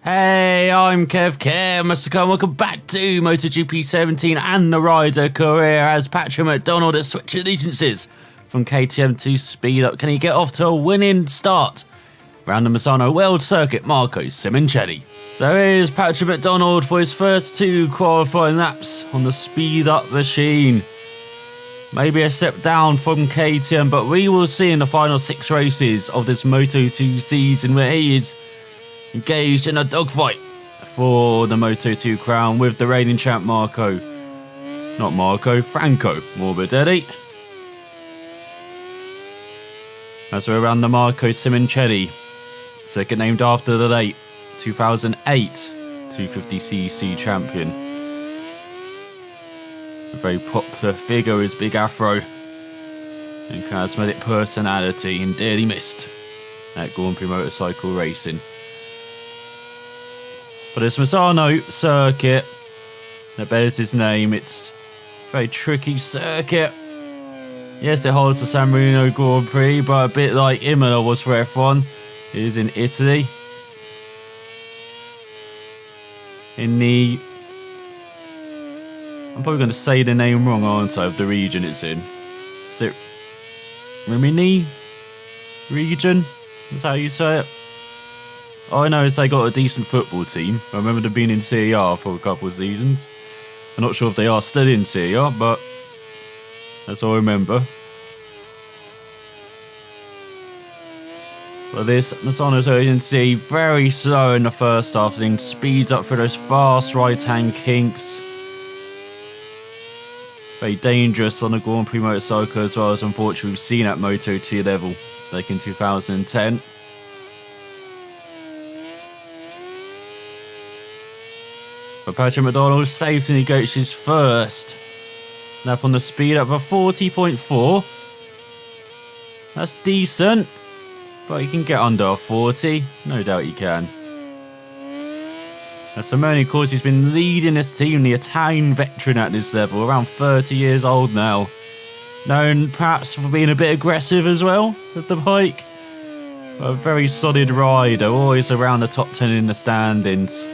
Hey, I'm ElusiveKev, Mr. and welcome back to MotoGP 17 and the rider career as Patrick McDonald has switched allegiances from KTM to Speed Up. Can he get off to a winning start around the Misano World Circuit? Marco Simoncelli. So here's Patrick McDonald for his first two qualifying laps on the Speed Up machine. Maybe a step down from KTM, but we will see in the final 6 races of this Moto2 season where he is engaged in a dogfight for the Moto2 crown with the reigning champ Franco Morbidelli. As we're around the Marco Simoncelli, second named after the late 2008 250cc champion. A very popular figure is Big Afro and charismatic personality and dearly missed at Grand Prix motorcycle racing. But this Misano circuit that bears his name, it's a very tricky circuit. Yes, it holds the San Marino Grand Prix, but a bit like Imola was for F1, it is in Italy. In the... I'm probably going to say the name wrong, aren't I, of the region it's in. Is it Rimini region? Is that how you say it? All I know is they got a decent football team. I remember them being in Serie A for a couple of seasons. I'm not sure if they are still in Serie A, but that's all I remember. But this Misano, so you can see, very slow in the first half, then speeds up through those fast right-hand kinks. Very dangerous on the Grand Prix motorcycle as well, as unfortunately we've seen at Moto2 level, like in 2010. But Patrick McDonald safely negotiates first lap on the speed up for 40.4. That's decent, but he can get under a 40. No doubt he can. As Simone, of course, he's been leading this team, the Italian veteran at this level, around 30 years old now. Known perhaps for being a bit aggressive as well with the bike. But a very solid rider, always around the top 10 in the standings.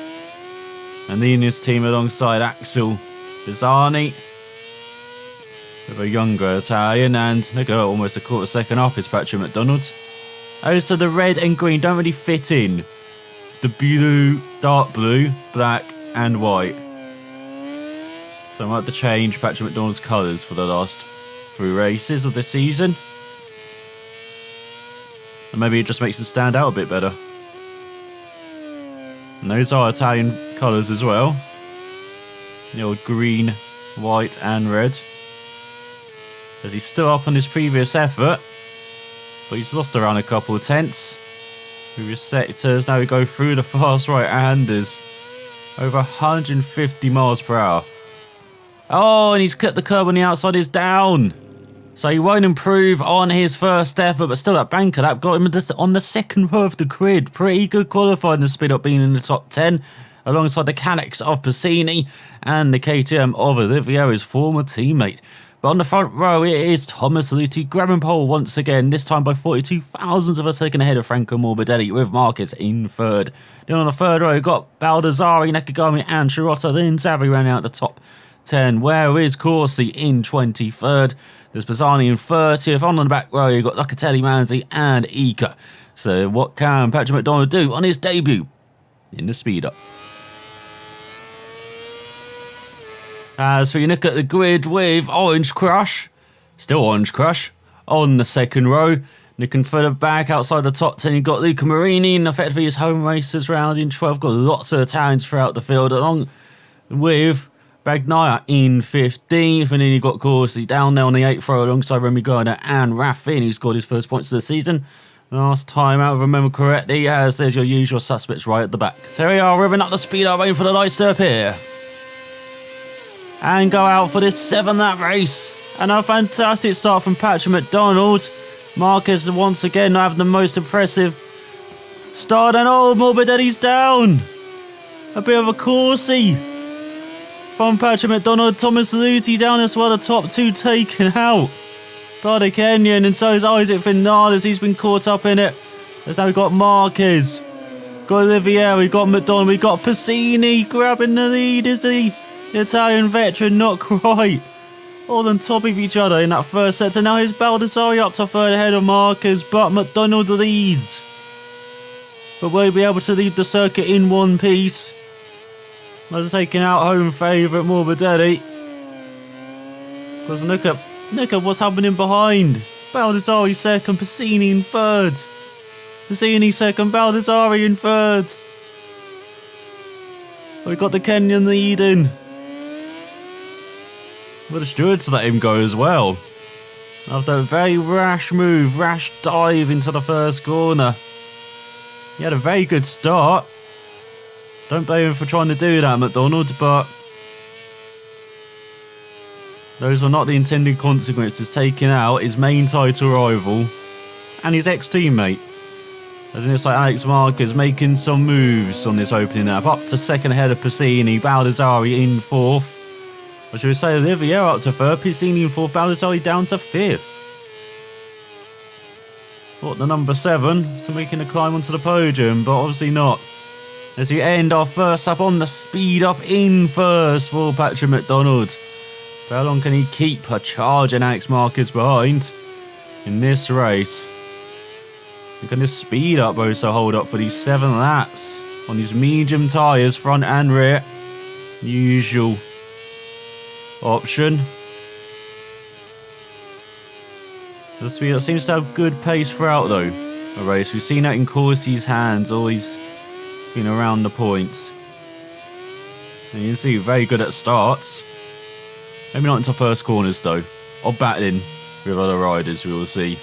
And leading his team alongside Axel Pisani, with a younger Italian, and look at almost a quarter second up is Patrick McDonald. Oh, so the red and green don't really fit in. The blue, dark blue, black and white. So I might have to change Patrick McDonald's colours for the last 3 races of the season. And maybe it just makes him stand out a bit better. And those are Italian colours as well. The old green, white and red. As he's still up on his previous effort, but he's lost around a couple of tenths. Previous sectors, now we go through the fast right-handers. Over 150 miles per hour. Oh, and he's clipped the curb on the outside, is down. So he won't improve on his first effort, but still that banker lap got him on the second row of the grid. Pretty good qualifying, the speed up being in the top 10, alongside the Canex of Pisani and the KTM of Olivio, his former teammate. But on the front row, it is Thomas Luthi grabbing pole once again, this time by 42 thousandths of a second ahead of Franco Morbidelli, with Marquez in third. Then on the third row, got Baldassari, Nakagami and Shirota, then Zavvi ran out the top 10. Where is Corsi in 23rd? There's Pisani in 30th. On the back row, you've got Locatelli, Manzi and Ika. So what can Patrick McDonald do on his debut in the speed up? As for you look at the grid with Orange Crush, still Orange Crush, on the second row. Looking further back outside the top 10, you've got Luca Marini, and effectively his home racers round in 12. Got lots of Italians throughout the field, along with Bagnaia in 15th, and then you've got Corsi down there on the 8th row alongside Remy Gardner and Raffin, who scored his first points of the season. Last time out, if I remember correctly, as there's your usual suspects right at the back. So here we are, revving up the speed up, waiting for the lights to appear. And go out for this 7-lap race. And a fantastic start from Patrick McDonald. Marquez once again not having the most impressive start, and oh, Morbidelli's down. A bit of a Corsi from Patrick McDonald. Thomas Luthi down as well, the top 2 taken out by the Kenyan, and so is Isaac Vinales. He's been caught up in it. As now we've got Marquez, Got Oliveira, we got McDonald, we got Piscini grabbing the lead, is he? The Italian veteran, not quite. All on top of each other in that first set, and now here's Baldassarri up to third ahead of Marquez, but McDonald leads. But will he be able to lead the circuit in one piece? They're taking out home favourite Morbidelli. Because look at what's happening behind. Baldassarri second, Piscini in third. Piscini second, Baldassarri in third. We've got the Kenyan leading. But the stewards let him go as well. After a very rash move, rash dive into the first corner. He had a very good start. Don't blame him for trying to do that, McDonald, but those were not the intended consequences, taking out his main title rival and his ex-teammate. As it looks like Alex Marquez making some moves on this opening lap. Up to second ahead of Piscini, Baldassarri in fourth. Or should we say Oliveira up to third, Piscini in fourth, Baldassarri down to fifth. What, the number 7, so making a climb onto the podium, but obviously not. As we end our first lap on the speed up in first for Patrick McDonald. How long can he keep a charging Alex Marquez behind in this race? And can this speed up also hold up for these 7 laps on these medium tyres, front and rear? Usual option. The speed up seems to have good pace throughout though the race. We've seen that in Corsi's hands, always been around the points. And you can see very good at starts. Maybe not into first corners though, or battling with other riders, we will see.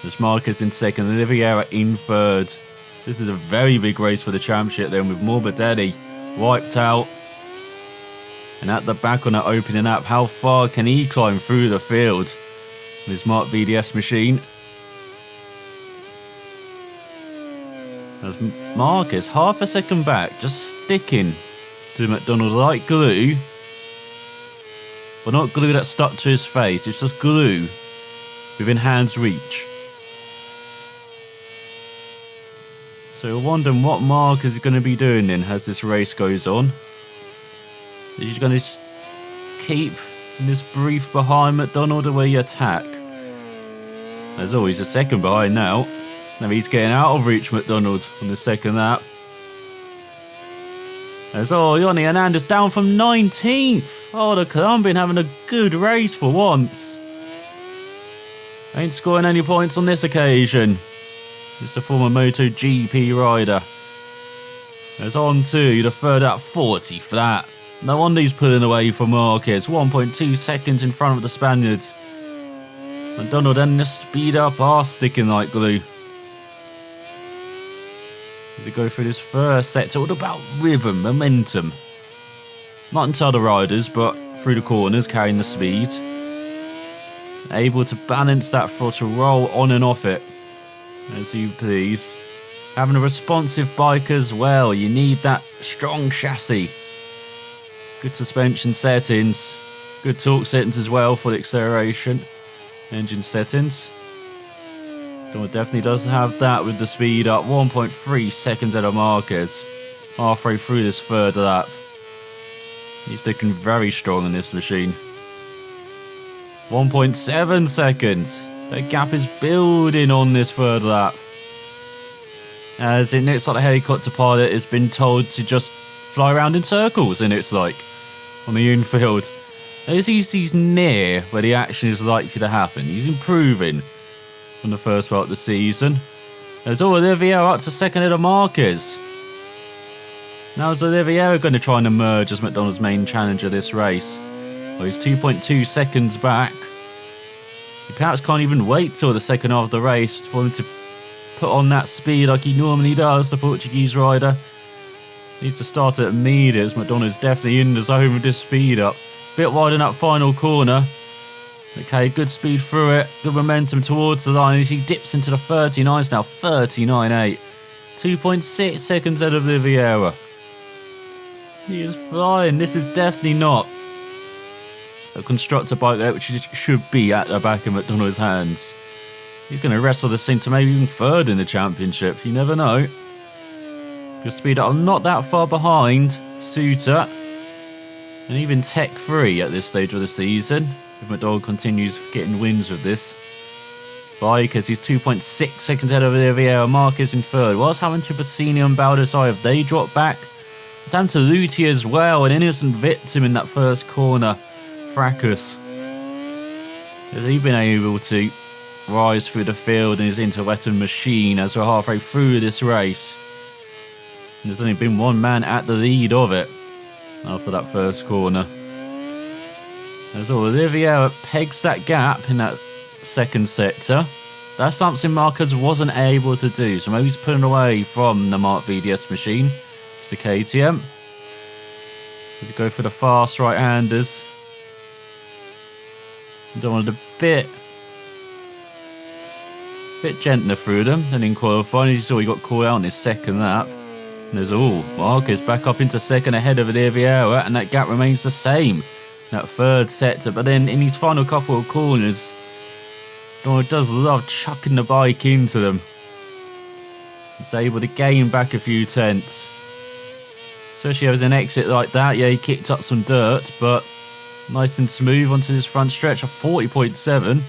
There's Marquez in second, Oliveira in third. This is a very big race for the championship then, with Morbidelli wiped out. And at the back on that opening lap, how far can he climb through the field with his Mark VDS machine? As Marquez half a second back, just sticking to McDonald like glue. But not glue that stuck to his face, it's just glue within hand's reach. So you're wondering what Marquez is going to be doing then as this race goes on. Is he going to keep in this brief behind McDonald, or will he attack? As always, a second behind now. Now he's getting out of reach McDonald on the second lap. As Yoni Hernandez down from 19th. Oh, the Colombian having a good race for once. Ain't scoring any points on this occasion. It's a former MotoGP rider. It's on to the third at 40 flat. No wonder he's pulling away from Marquez. 1.2 seconds in front of the Spaniards. McDonald and the speed up are sticking like glue. As they go through this first set, it's all about rhythm, momentum. Not into other riders, but through the corners, carrying the speed. Able to balance that throttle roll on and off it, as you please. Having a responsive bike as well. You need that strong chassis. Good suspension settings. Good torque settings as well for the acceleration. Engine settings. Definitely does have that with the speed up. 1.3 seconds out of Marquez. Halfway through this third lap. He's looking very strong in this machine. 1.7 seconds. The gap is building on this third lap. As it looks like the helicopter pilot has been told to just fly around in circles, and it's like on the infield. As he's near where the action is likely to happen. He's improving from the first part of the season. There's Oliveira up to second head of Marquez. Now is Oliveira going to try and emerge as McDonald's main challenger this race? Well, he's 2.2 seconds back. He perhaps can't even wait till the second half of the race for him to put on that speed like he normally does, the Portuguese rider. Needs to start it immediately as McDonald's definitely in the zone with this speed up. Bit wide in that final corner. Okay, good speed through it. Good momentum towards the line as he dips into the 39s now. 39.8. 2.6 seconds ahead of Oliveira. He is flying. This is definitely not a constructor bike there, which should be at the back of McDonald's hands. He's going to wrestle this thing to maybe even third in the championship. You never know. Good speed up. I'm not that far behind Suter. And even Tech 3 at this stage of the season. If McDonald continues getting wins with this bike, as he's 2.6 seconds ahead of Vieira. Marquez in third. Whilst having to Bassini and Baldassare, if they drop back, it's down to Lutti as well, an innocent victim in that first corner. Fracas. Has he been able to rise through the field and his interwetted machine as we're halfway through this race? And there's only been one man at the lead of it after that first corner. As Olivier pegs that gap in that second sector. That's something Marquez wasn't able to do, so maybe he's pulling away from the Mark VDS machine. It's the KTM. Let's go for the fast right-handers. Don't want a bit gentler through them than in qualifying. As you saw, he got caught out in his second lap. And there's Marquez back up into second ahead of Vieira, and that gap remains the same. That third sector, but then in his final couple of corners, Donald does love chucking the bike into them. He's able to gain back a few tenths. Especially as an exit like that. Yeah, he kicked up some dirt, but nice and smooth onto this front stretch of 40.7.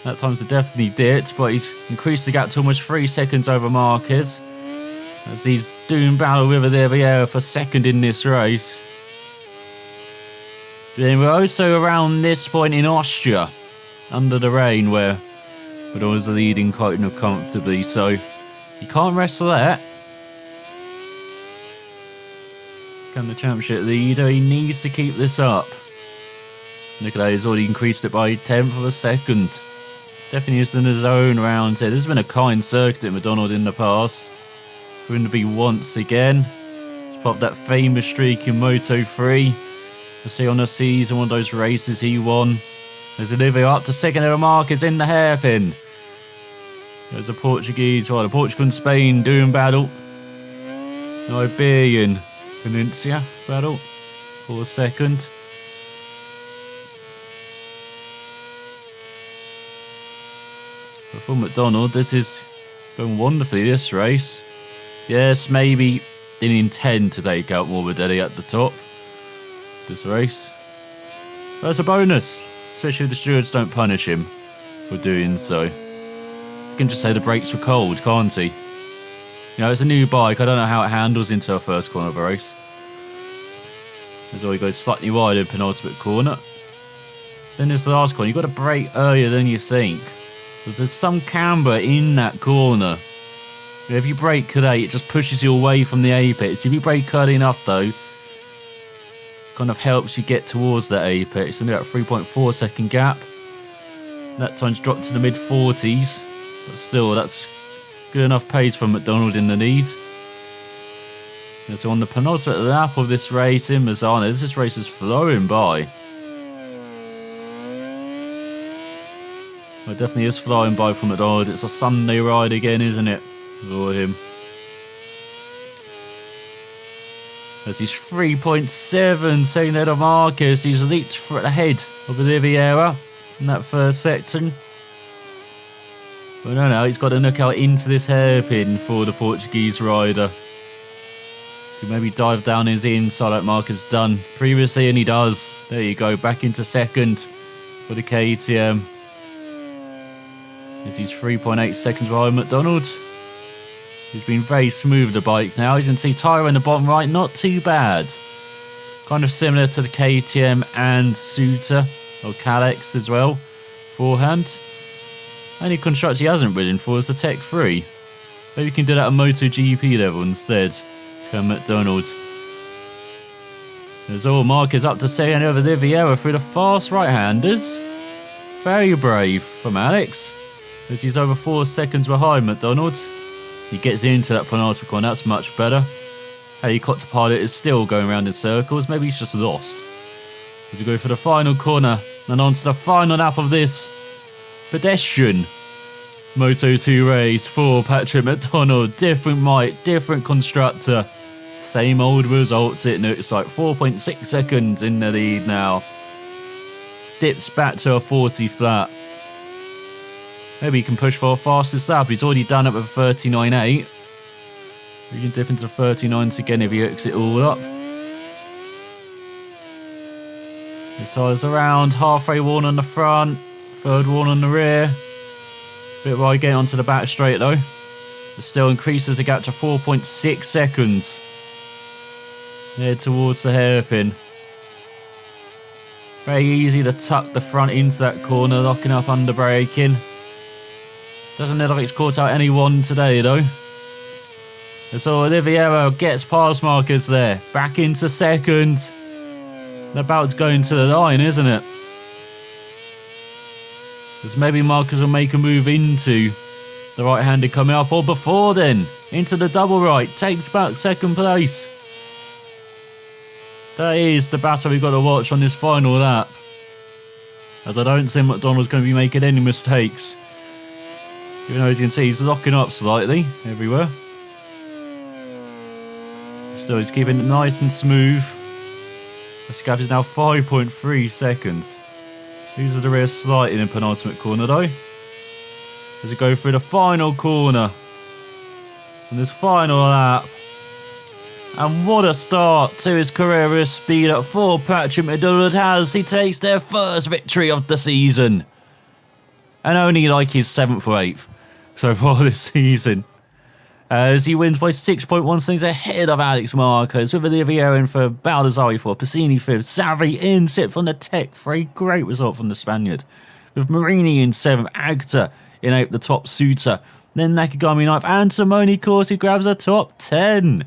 That time's definitely dipped, but he's increased the gap to almost 3 seconds over Marquez. As he's doing battle with Vieira for second in this race. Then we're also around this point in Austria, under the rain, where was leading quite comfortably, so you can't rest that. Can the championship leader? He needs to keep this up. Look at that, he's already increased it by 1/10 of a second. Definitely is in the zone round here. There's been a kind circuit at McDonald in the past. Going to be once again. He's popped that famous streak in Moto 3. We'll see on the season, one of those races he won. There's Olivier up to second ahead of Marquez in the hairpin. There's a Portuguese, the Portugal and Spain doing battle. The Iberian Peninsula battle for a second. But for McDonald, this is going wonderfully, this race. Yes, maybe didn't intend to take out Morbidelli at the top this race. That's a bonus, especially if the stewards don't punish him for doing so. You can just say the brakes were cold, can't he? You know, it's a new bike. I don't know how it handles into a first corner of a race. As well, he goes slightly wider, penultimate corner. Then there's the last corner. You've got to brake earlier than you think. Because there's some camber in that corner. If you brake late, it just pushes you away from the apex. If you brake early enough, though, kind of helps you get towards that apex. And about 3.4 second gap. That time's dropped to the mid 40s. But still, that's good enough pace for McDonald in the lead. And so on the penultimate lap of this race in Misano, this race is flowing by. Well, it definitely is flowing by for McDonald. It's a Sunday ride again, isn't it? For him. As he's 3.7 second ahead of Marquez, he's leaped ahead of Vieira in that first section. But no, he's got to knock out into this hairpin for the Portuguese rider. He maybe dive down his inside like Marquez done previously, and he does. There you go, back into second for the KTM. As he's 3.8 seconds behind McDonald. He's been very smooth with the bike now. As you can see, tyre in the bottom right, not too bad. Kind of similar to the KTM and Suter, or Kalex as well, forehand. Only constructor he hasn't ridden for is the Tech 3. Maybe you can do that at MotoGP level instead. McDonald. There's Marquez up to second over Vieira through the fast right-handers. Very brave from Alex, as he's over 4 seconds behind McDonald. He gets into that penultimate corner, that's much better. Helicopter pilot is still going around in circles, maybe he's just lost. As we go for the final corner, and on to the final lap of this pedestrian Moto2 race for Patrick McDonald. Different mic, different constructor, same old results. It looks like 4.6 seconds in the lead now. Dips back to a 40 flat. Maybe he can push for a fastest lap. He's already done it with 39.8. We can dip into 39s again if he hooks it all up. His tyres around, halfway worn on the front, third worn on the rear. Bit wide getting onto the back straight though. It still increases the gap to 4.6 seconds. Head towards the hairpin. Very easy to tuck the front into that corner, locking up under braking. Doesn't look like it's caught out anyone today though. So Oliveira gets pass markers there. Back into second. About to go into the line, isn't it? Because maybe Marcus will make a move into the right-hander coming up, or before then, into the double right, takes back second place. That is the battle we've got to watch on this final lap. As I don't think McDonald's going to be making any mistakes. Even though as you can see, he's locking up slightly everywhere. Still, he's keeping it nice and smooth. This gap is now 5.3 seconds. Loses the rear slightly in the penultimate corner though. As we go through the final corner. On this final lap. And what a start to his career with speed up for Patrick McDonald as he takes their first victory of the season. And only like his 7th or 8th so far this season. As he wins by 6.1 seconds ahead of Alex Marquez, with Oliveira in for Baldassari for Piscini 5th, Savvy in 6th on the Tech for a great result from the Spaniard. With Marini in 7th, Agta in 8th, the top suitor. Then Nakagami 9th, and Simone Corsi grabs a top 10.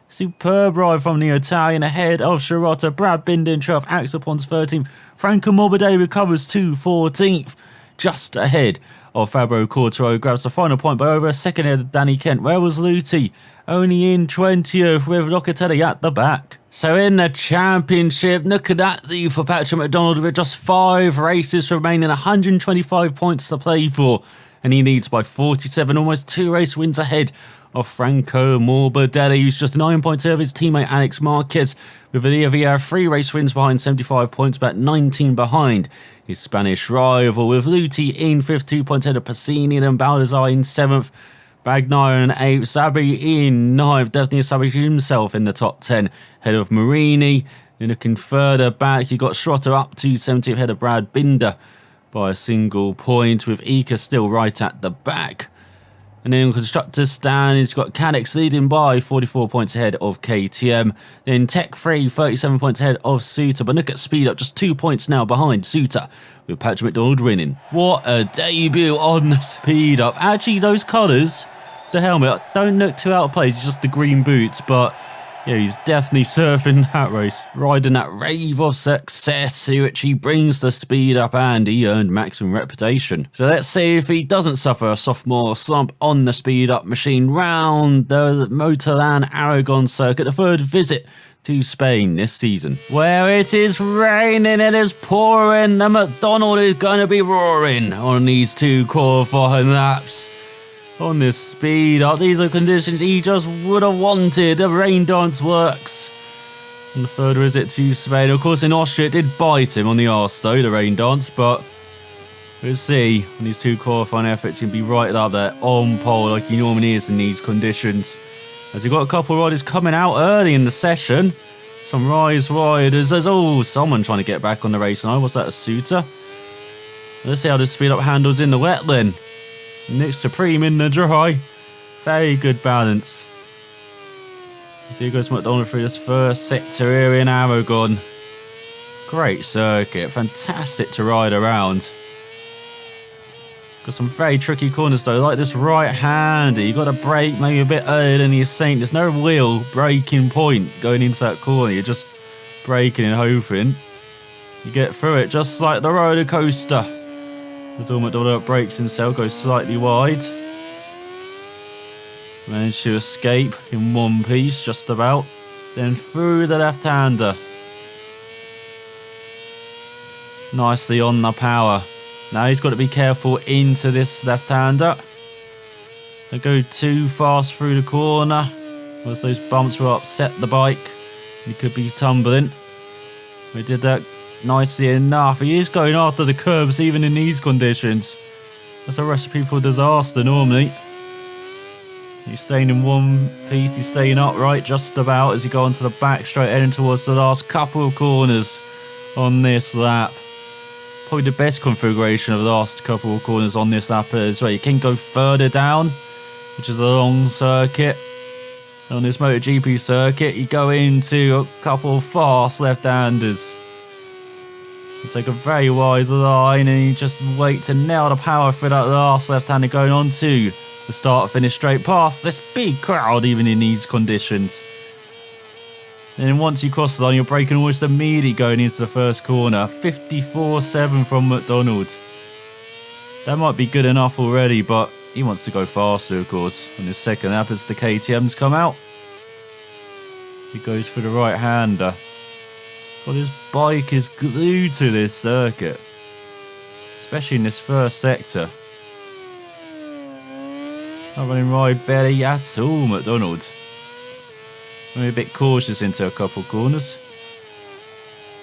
Superb ride from the Italian ahead of Shirota, Brad Binder in 12th, Axel Pons 13th, Franco Morbidelli recovers to 14th, just ahead of Fabio Quartaro, grabs the final point by over a second ahead of Danny Kent. Where was Luti? Only in 20th with Locatelli at the back. So in the championship, look at that lead for Patrick McDonald with just 5 races remaining, 125 points to play for. And he leads by 47, almost 2 race wins ahead of Franco Morbidelli, who's just 9 points ahead of his teammate Alex Marquez, with Oliveira 3 race wins behind, 75 points, but 19 behind his Spanish rival, with Luti in 5th, 2 points ahead of Piscini, then Baldassar in 7th, Bagnaia in 8th, Sabri in 9th, definitely Sabri himself in the top 10, ahead of Marini. Then looking further back, you got Schrotter up to 70th, ahead of Brad Binder by a single point, with Ika still right at the back. And then in Constructors stand, he's got Canex leading by 44 points ahead of KTM. Then Tech 3, 37 points ahead of Suter. But look at speed up, just 2 points now behind Suter, with Patrick McDonald winning. What a debut on the speed up. Actually, those colours, the helmet, don't look too out of place. It's just the green boots, but yeah, he's definitely surfing that race, riding that wave of success, which he brings the speed up, and he earned maximum reputation. So let's see if he doesn't suffer a sophomore slump on the speed up machine round the Motorland Aragon circuit, the 3rd visit to Spain this season. Where it is raining, it is pouring, the McDonald is going to be roaring on these 2 qualifying laps. On this speed up, these are conditions he just would have wanted. The rain dance works. And the 3rd visit to Spain. Of course, in Austria, it did bite him on the arse, though, the rain dance. But we'll see on these 2 qualifying efforts, he'll be right up there on pole like he normally is in these conditions. As you've got a couple of riders coming out early in the session. Some rise riders. There's someone trying to get back on the race line. Was that a Suter? Let's see how this speed up handles in the wet then. Nick Supreme in the dry. Very good balance. So here goes McDonald through this first sector here in Aragon. Great circuit. Fantastic to ride around. Got some very tricky corners though, like this right-hander. You've got to brake maybe a bit earlier than you're saying. There's no real braking point going into that corner. You're just braking and hoping you get through it, just like the roller coaster. As all McDonald brakes himself, goes slightly wide. Managed to escape in one piece, just about. Then through the left-hander. Nicely on the power. Now he's got to be careful into this left-hander. Don't go too fast through the corner, because those bumps will upset the bike. He could be tumbling. We did that nicely enough. He is going after the curbs even in these conditions. That's a recipe for disaster normally. He's staying in one piece. He's staying upright just about as you go onto the back straight, heading towards the last couple of corners on this lap. Probably the best configuration of the last couple of corners on this lap is where you can go further down, which is a long circuit. On this MotoGP circuit, you go into a couple of fast left-handers. You take a very wide line and you just wait to nail the power through that last left-hander going on to the start-finish straight past this big crowd even in these conditions. And then once you cross the line, you're braking almost immediately going into the first corner. 54.7 from McDonald. That might be good enough already, but he wants to go faster, of course. On his second lap as the KTM's come out. He goes for the right-hander. Well, his bike is glued to this circuit. Especially in this first sector. Not running wide belly at all, McDonald. Maybe a bit cautious into a couple corners.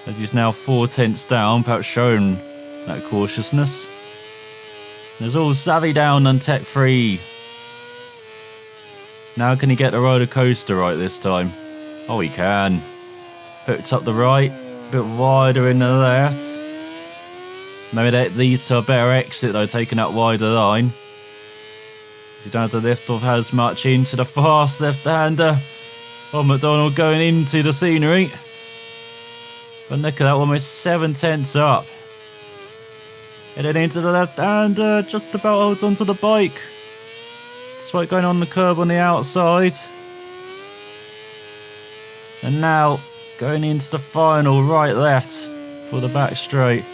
As he's now 4 tenths down, perhaps showing that cautiousness. There's all savvy down and tech free. Now can he get the roller coaster right this time? Oh, he can. Hooked up the right, a bit wider in the left. Maybe that leads to a better exit though, taking that wider line. You don't have to lift off as much into the fast left-hander. Oh, McDonald going into the scenery. But look at that, almost 7 tenths up. Headed into the left-hander, just about holds onto the bike. Despite going on the curb on the outside. And now going into the final right-left for the back straight.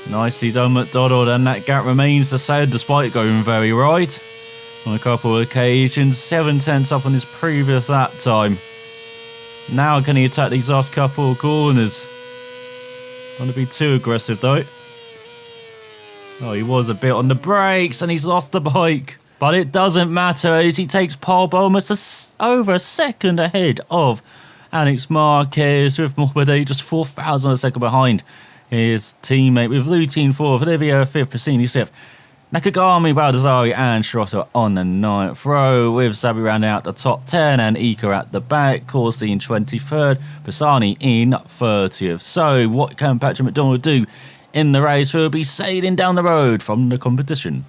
Nicely done, McDonald, and that gap remains the same despite going very right. On a couple of occasions, 7 tenths up on his previous lap time. Now can he attack these last couple of corners? Don't want to be too aggressive though. Oh, he was a bit on the brakes and he's lost the bike. But it doesn't matter as he takes pole almost over a second ahead of Alex Marquez with Morbidelli just 4,000 a second behind his teammate with Lutin 4th, Olivia 5th, Passini 6th, Nakagami, Baldassari and Schrotter on the 9th row, with Sabi rounding out the top 10 and Ika at the back, Corsi in 23rd, Pisani in 30th. So what can Patrick McDonald do in the race? Who will be sailing down the road from the competition?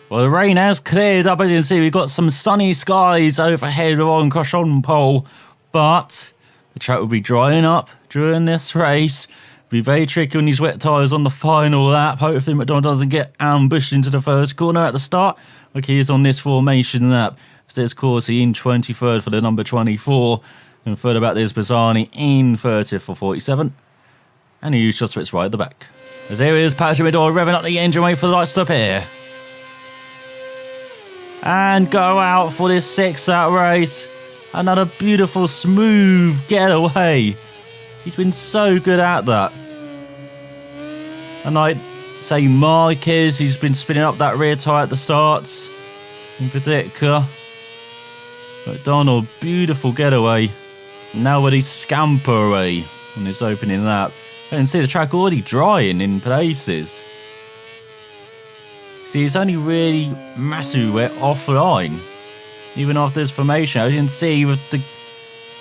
Well, the rain has cleared up, as you can see. We've got some sunny skies overhead on Cochon Pole, but the track will be drying up during this race. It'll be very tricky on these wet tyres on the final lap. Hopefully McDonald doesn't get ambushed into the first corner at the start, like he is on this formation lap. There's Corsi in 23rd for the number 24, and further back there's Bazzani in 30th for 47, and he just fits right at the back. As here is Patrick McDonald revving up the engine, wait for the lights to appear. And go out for this 6-lap race. Another beautiful, smooth getaway. He's been so good at that. And I'd say Marquez, he's been spinning up that rear tyre at the starts. In particular. McDonald, beautiful getaway. Now with his scamper away on this opening lap. You can see the track already drying in places. See, it's only really massively wet offline. Even after this formation, as you can see with the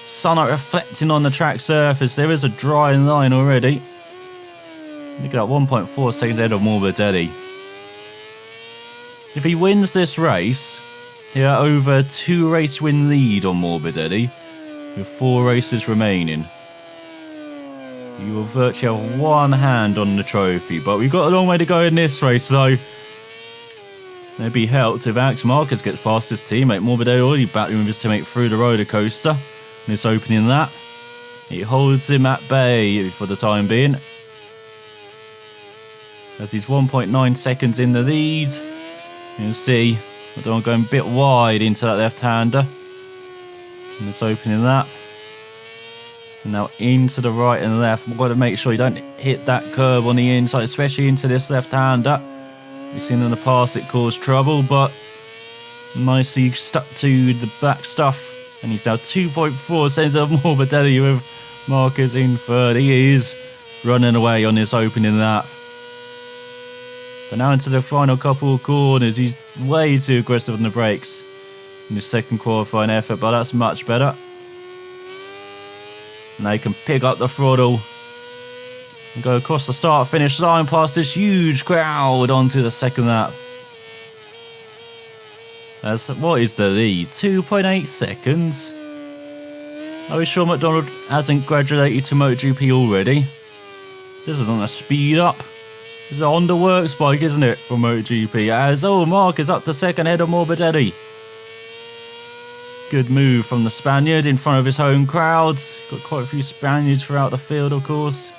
sunlight reflecting on the track surface, there is a dry line already. Look at that, 1.4 seconds ahead of Morbidelli. If he wins this race, he'll have over a 2-race win lead on Morbidelli, with 4 races remaining. You will virtually have one hand on the trophy, but we've got a long way to go in this race though. They'd be helped if Alex Marquez gets past his teammate. Morbidelli already battling with his teammate through the roller coaster in this opening lap. He holds him at bay for the time being, as he's 1.9 seconds in the lead. You can see McDonald going a bit wide into that left-hander in this opening lap. And now into the right and left. We've got to make sure you don't hit that curb on the inside, especially into this left-hander. We've seen in the past it caused trouble, but nicely stuck to the back stuff. And he's now 2.4 seconds of Morbidelli with Marquez in third. He is running away on this opening lap. But now into the final couple of corners, he's way too aggressive on the brakes in his second qualifying effort, but that's much better. Now he can pick up the throttle and go across the start-finish line past this huge crowd onto the second lap. What is the lead? 2.8 seconds? Are we sure McDonald hasn't graduated to MotoGP already? This isn't a speed up. This is a Honda Works bike, isn't it, for MotoGP? As Mark is up to second ahead of Morbidelli. Good move from the Spaniard in front of his home crowds. Got quite a few Spaniards throughout the field, of course.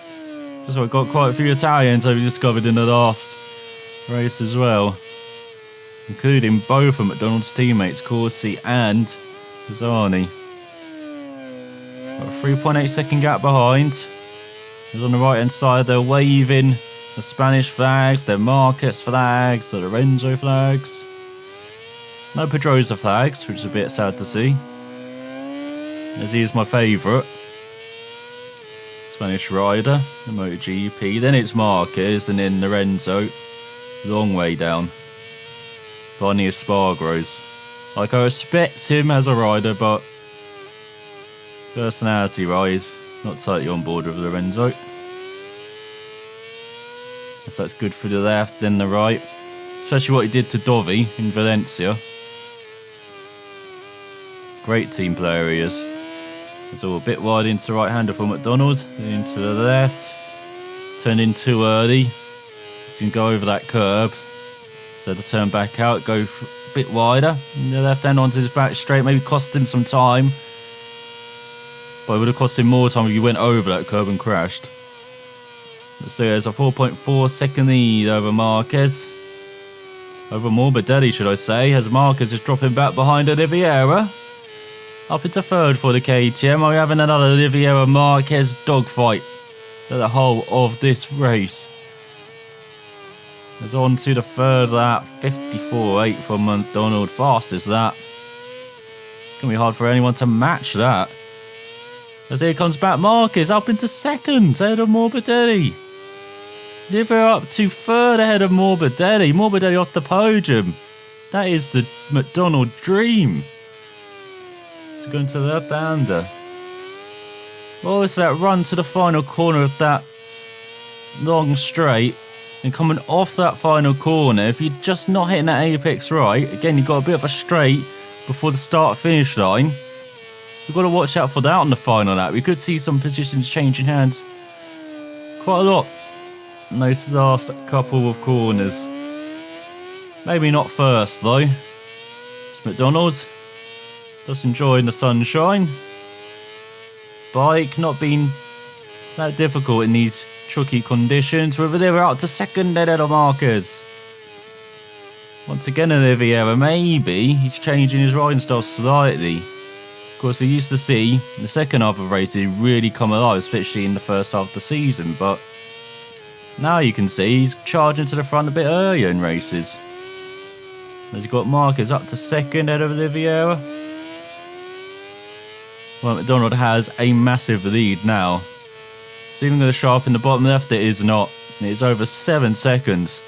Just like got quite a few Italians I've discovered in the last race as well, including both of McDonald's teammates, Corsi and Zani. Got a 3.8 second gap behind. He's on the right hand side, they're waving the Spanish flags, their Marquez flags, the Lorenzo flags. No Pedrosa flags, which is a bit sad to see, as he is my favourite Spanish rider in MotoGP. Then it's Marquez and then Lorenzo, long way down. Barney Espargaros. Like, I respect him as a rider, but personality-wise, not totally on board with Lorenzo. So that's good for the left, then the right. Especially what he did to Dovi in Valencia. Great team player he is. It's all a bit wide into the right-hander for McDonald. Then into the left. Turned in too early. Can go over that curb. So to turn back out, go a bit wider. And the left hand onto his back straight. Maybe cost him some time. But it would have cost him more time if you went over that curb and crashed. So there's a 4.4 second lead over Marquez. Over Morbidelli, should I say, as Marquez is dropping back behind Oliveira. Up into third for the KTM. Are we having another Oliveira Marquez dogfight for the whole of this race? It's on to the third lap. 54.8 for McDonald. Fastest lap. It's going to be hard for anyone to match that. As here comes back Marquez up into second ahead of Morbidelli. Oliveira up to third ahead of Morbidelli. Morbidelli off the podium. That is the McDonald dream. To go into the left-hander. Well, it's that run to the final corner of that long straight. And coming off that final corner, if you're just not hitting that apex right, again, you've got a bit of a straight before the start-finish line. You've got to watch out for that on the final lap. We could see some positions changing hands quite a lot in those last couple of corners. Maybe not first, though. It's McDonald. Just enjoying the sunshine. Bike not being that difficult in these tricky conditions. Oliveira out to second ahead of Marquez. Once again, Oliveira, maybe he's changing his riding style slightly. Of course, he used to see in the second half of races really come alive, especially in the first half of the season. But now you can see he's charging to the front a bit earlier in races. As you've got Marquez up to second ahead of Oliveira. Well, McDonald has a massive lead now. It's even going to show up in the bottom left. It is not. It's over 7 seconds.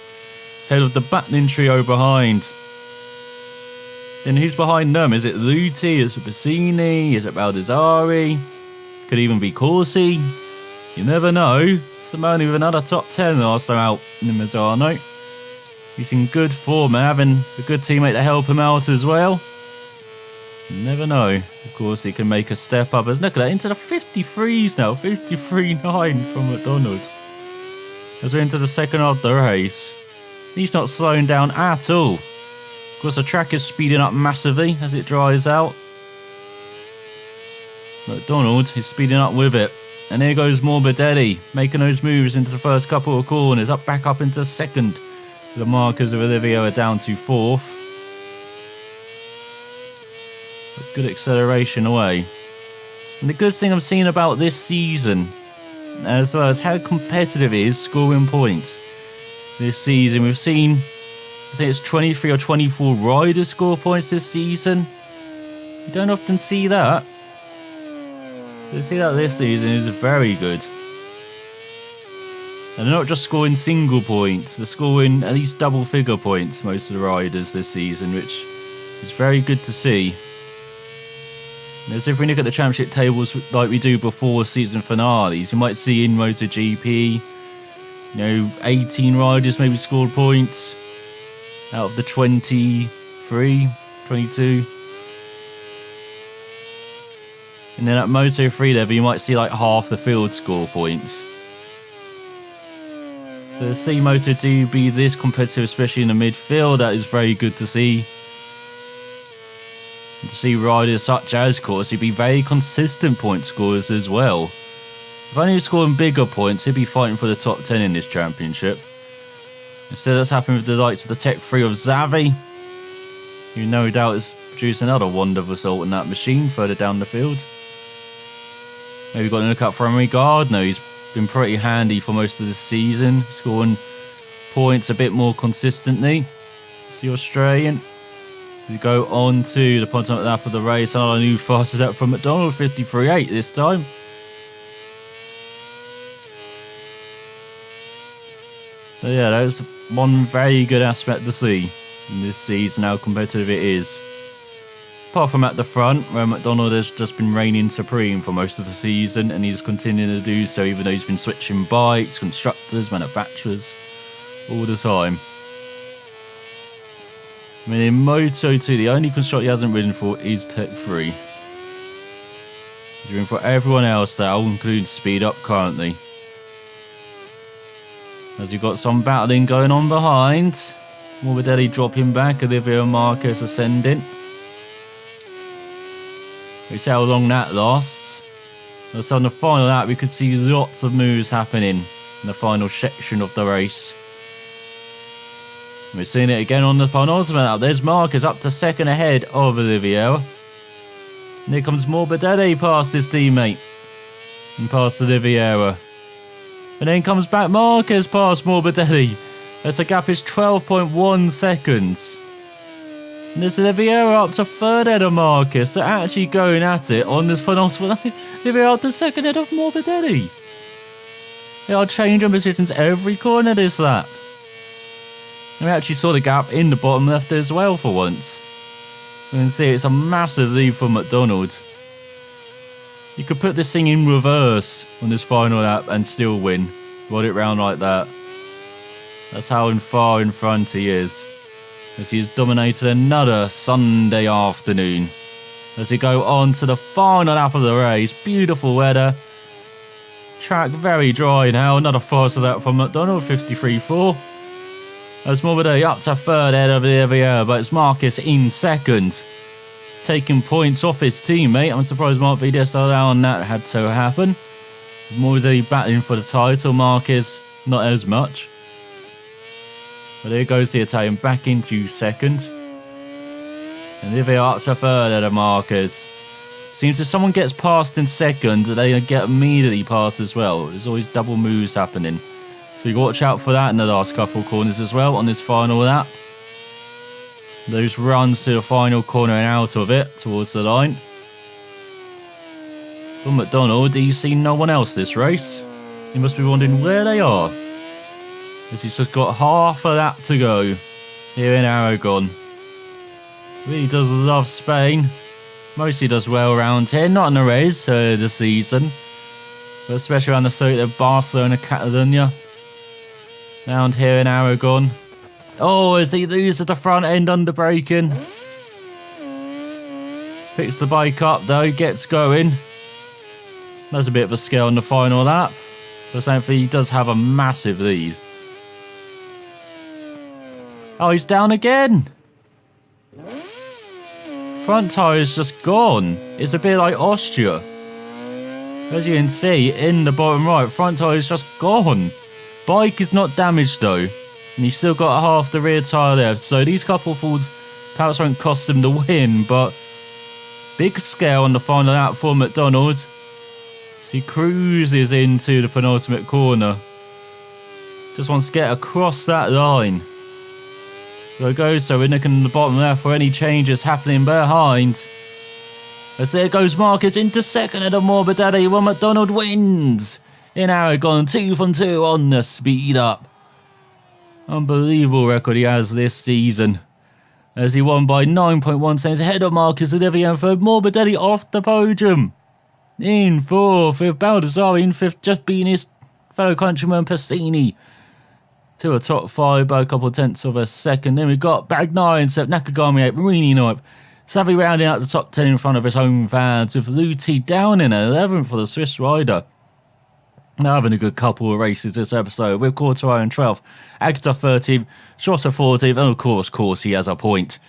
Ahead of the battling trio behind. Then who's behind them? Is it Luti? Is it Bassini? Is it Baldassari? Could even be Corsi. You never know. Simone with another top 10 last time out in the Misano. He's in good form and having a good teammate to help him out as well. You never know. Of course, he can make a step up. As look at that, into the 53s now. 53.9 from McDonald. As we're into the second half of the race. He's not slowing down at all. Of course, the track is speeding up massively as it dries out. McDonald is speeding up with it. And here goes Morbidelli, making those moves into the first couple of corners. Back up into second. The markers of Oliveira down to fourth. Good acceleration away. And the good thing I'm seeing about this season, as well as how competitive it is scoring points. This season, we've seen, I think it's 23 or 24 riders score points this season. You don't often see that. To see that this season is very good. And they're not just scoring single points, they're scoring at least double figure points, most of the riders this season, which is very good to see. And as if we look at the championship tables like we do before season finales, you might see in MotoGP, 18 riders maybe scored points out of the 23, 22. And then at Moto3 level, you might see like half the field score points. So to see Moto do be this competitive, especially in the midfield, that is very good to see. And to see riders such as Corsi be very consistent point scorers as well. If only he's scoring bigger points, he'd be fighting for the top 10 in this championship. Instead, that's happened with the likes of the Tech 3 of Xavi, who no doubt has produced another wonder result in that machine further down the field. Maybe got to look out for Emery Gardner, who's been pretty handy for most of the season, scoring points a bit more consistently. It's the Australian. To go on to the penultimate lap of the race, another new fastest lap from McDonald, 53.8 this time. So yeah, that was one very good aspect to see in this season, how competitive it is. Apart from at the front, where McDonald has just been reigning supreme for most of the season, and he's continuing to do so even though he's been switching bikes, constructors, manufacturers, all the time. I mean, in Moto 2, the only constructor he hasn't ridden for is Tech 3. He's ridden for everyone else now, including Speed Up currently. As you've got some battling going on behind. Morbidelli dropping back, Olivia and Marcus ascending. We see how long that lasts. So on the final lap, we could see lots of moves happening in the final section of the race. We're seeing it again on the penultimate lap. There's Marcus up to second ahead of Olivia. And here comes Morbidelli past his teammate. And past Olivia. And then comes back Marcus past Morbidelli. That's a gap is 12.1 seconds. And there's Olivia up to third head of Marcus. They're actually going at it on this penultimate. Olivia up to second head of Morbidelli. They are changing positions every corner this lap. And we actually saw the gap in the bottom left as well for once. You can see it's a massive lead for McDonald. You could put this thing in reverse on this final lap and still win. Ride it round like that. That's how far in front he is. As he's dominated another Sunday afternoon. As we go on to the final lap of the race. Beautiful weather. Track very dry now. Another fast lap from McDonald, 53.4. As Morbidelli up to third head of Olivia, but it's Marcus in second. Taking points off his teammate. I'm surprised Mark Vides allowing that had to happen. Morbidelli battling for the title. Marcus not as much. But there goes the Italian back into second. And Olivia up to third head of Marcus. Seems if someone gets past in second, they get immediately past as well. There's always double moves happening. So you watch out for that in the last couple of corners as well on this final lap. Those runs to the final corner and out of it towards the line. For McDonald, he's seen no one else this race. He must be wondering where they are. As he's just got half a lap to go here in Aragon. Really does love Spain. Mostly does well around here, not in the race this season. But especially around the circuit of Barcelona, Catalonia. Down here in Aragon. Oh, as he loses the front end under braking. Picks the bike up though, gets going. That's a bit of a scale on the final lap. But thankfully he does have a massive lead. Oh, he's down again. Front tyre is just gone. It's a bit like Austria. As you can see in the bottom right, front tyre is just gone. Bike is not damaged though. And he's still got half the rear tyre left. So these couple falls perhaps won't cost him the win. But big scale on the final lap for McDonald. So he cruises into the penultimate corner. Just wants to get across that line. There goes, so we're looking in the bottom left for any changes happening behind. As there goes Marcus into second head of Morbidelli, while McDonald wins in Aragon, 2 from 2 on the speed up. Unbelievable record he has this season, as he won by 9.1 seconds ahead of Marcus Olivier and third. Morbidelli off the podium in fourth, with Baldassarri in fifth, just beating his fellow countryman Passini to a top 5 by a couple of tenths of a second. Then we've got Bagnaia in seventh, Nakagami 8th, Marini 9th. Savvy rounding out the top 10 in front of his home fans, with Luthi down in 11th for the Swiss rider. Now having a good couple of races this episode, with Quartararo in 12th, Aguilar 13th, Schrotter 14th, and of course he has a point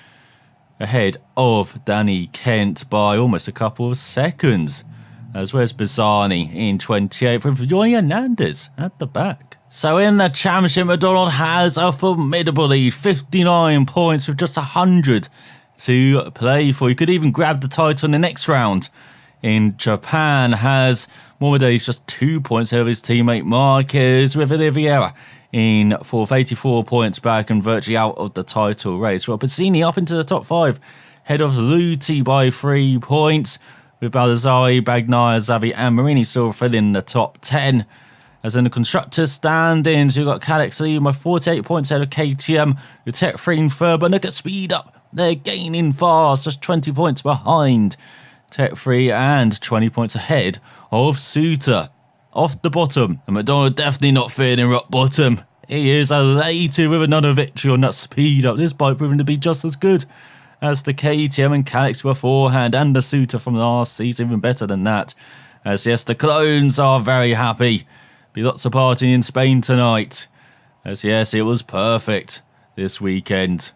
ahead of Danny Kent by almost a couple of seconds. As well as Bazzani in 28th, with Johnny Hernandez at the back. So in the championship, McDonald has a formidable lead, 59 points with just 100 to play for. He could even grab the title in the next round. In Japan, has Morbidelli's just 2 points ahead of his teammate Marquez, with Oliveira in fourth, 84 points back and virtually out of the title race. Well, Passini up into the top 5, head of Luthi by 3 points, with Baldassarri, Bagnaia, Zavvi and Marini still filling the top 10. As in the constructors standings, we've got Calyx leading by 48 points ahead of KTM, with Tech 3 in third, but look at speed up. They're gaining fast, just 20 points behind Tech 3 and 20 points ahead of Suter. Off the bottom, and McDonald definitely not feeling rock bottom. He is elated with another victory on that speed up. This bike proving to be just as good as the KTM and Calyx beforehand, and the Suter from last season, even better than that. As yes, the clones are very happy. Be lots of partying in Spain tonight. As yes, it was perfect this weekend.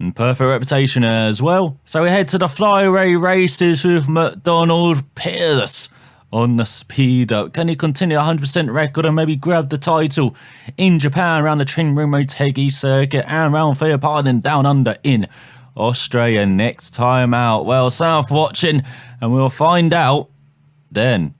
And perfect reputation as well. So we head to the flyaway races with McDonald peerless on the speed up. Can he continue a 100% record and maybe grab the title in Japan around the Trinrum Motegi circuit and round Fairpardon down under in Australia next time out? Well, sign off watching and we'll find out then.